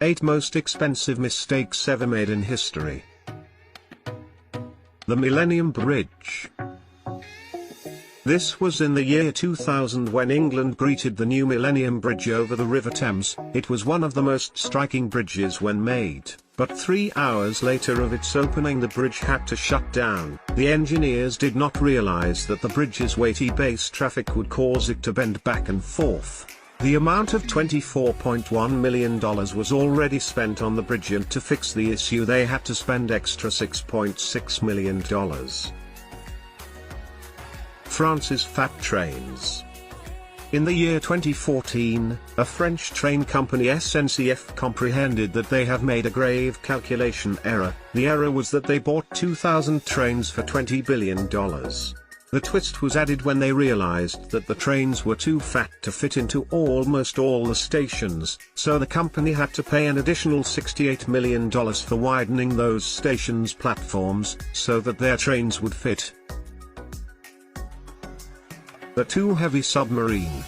8 most expensive mistakes ever made in history. The Millennium Bridge. This was in the year 2000 when England greeted the new Millennium Bridge over the River Thames. It was one of the most striking bridges when made, but 3 hours later of its opening the bridge had to shut down. The engineers did not realize that the bridge's weighty base traffic would cause it to bend back and forth. The amount of $24.1 million was already spent on the bridge, and to fix the issue they had to spend extra $6.6 million. France's fat trains. In the year 2014, a French train company SNCF comprehended that they have made a grave calculation error. The error was that they bought 2,000 trains for $20 billion. The twist was added when they realized that the trains were too fat to fit into almost all the stations, so the company had to pay an additional $68 million for widening those stations' platforms, so that their trains would fit. The too heavy submarine.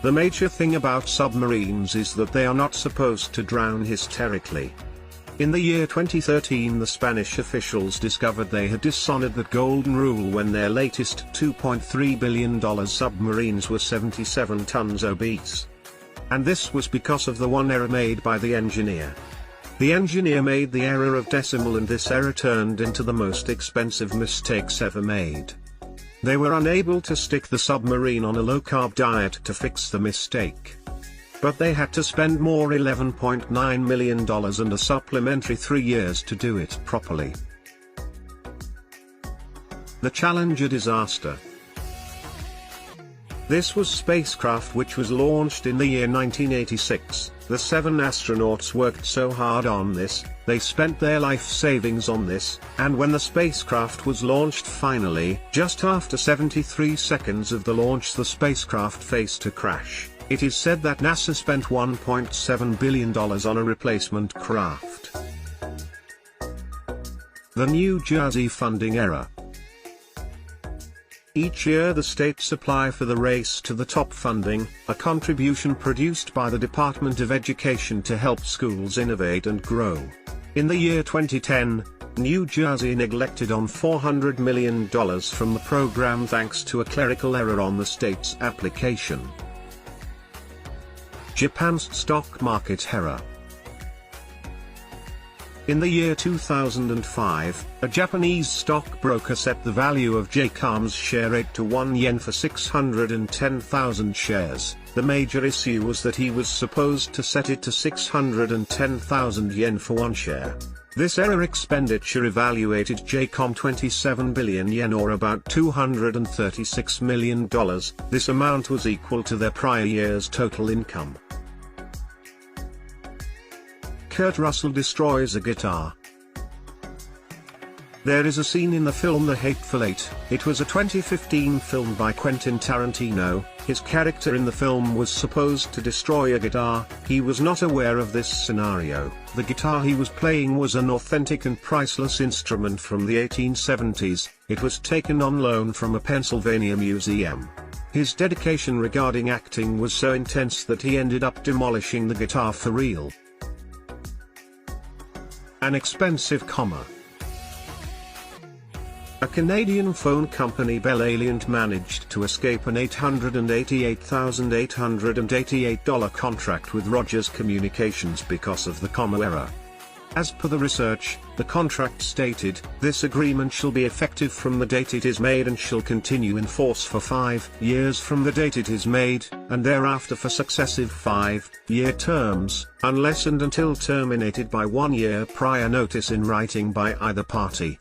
The major thing about submarines is that they are not supposed to drown hysterically. In the year 2013 the Spanish officials discovered they had dishonored that golden rule when their latest $2.3 billion submarines were 77 tons obese. And this was because of the one error made by the engineer. The engineer made the error of decimal, and this error turned into the most expensive mistakes ever made. They were unable to stick the submarine on a low-carb diet to fix the mistake. But they had to spend more $11.9 million and a supplementary 3 years to do it properly. The Challenger disaster. This was spacecraft which was launched in the year 1986. The 7 astronauts worked so hard on this, they spent their life savings on this, and when the spacecraft was launched finally, just after 73 seconds of the launch the spacecraft faced a crash. It is said that NASA spent $1.7 billion on a replacement craft. The New Jersey funding error. Each year the states apply for the Race to the Top funding, a contribution produced by the Department of Education to help schools innovate and grow. In the year 2010, New Jersey neglected on $400 million from the program thanks to a clerical error on the state's application. Japan's stock market error. In the year 2005, a Japanese stockbroker set the value of JCOM's share rate to 1 yen for 610,000 shares. The major issue was that he was supposed to set it to 610,000 yen for 1 share. This error expenditure evaluated JCOM 27 billion yen, or about $236 million. This amount was equal to their prior year's total income. Kurt Russell destroys a guitar. There is a scene in the film The Hateful Eight. It was a 2015 film by Quentin Tarantino. His character in the film was supposed to destroy a guitar. He was not aware of this scenario. The guitar he was playing was an authentic and priceless instrument from the 1870s. It was taken on loan from a Pennsylvania museum. His dedication regarding acting was so intense that he ended up demolishing the guitar for real. An expensive comma. A Canadian phone company, Bell Aliant, managed to escape an $888,888 contract with Rogers Communications because of the comma error. As per the research, the contract stated, "This agreement shall be effective from the date it is made and shall continue in force for 5 years from the date it is made, and thereafter for successive 5-year terms, unless and until terminated by 1 year prior notice in writing by either party."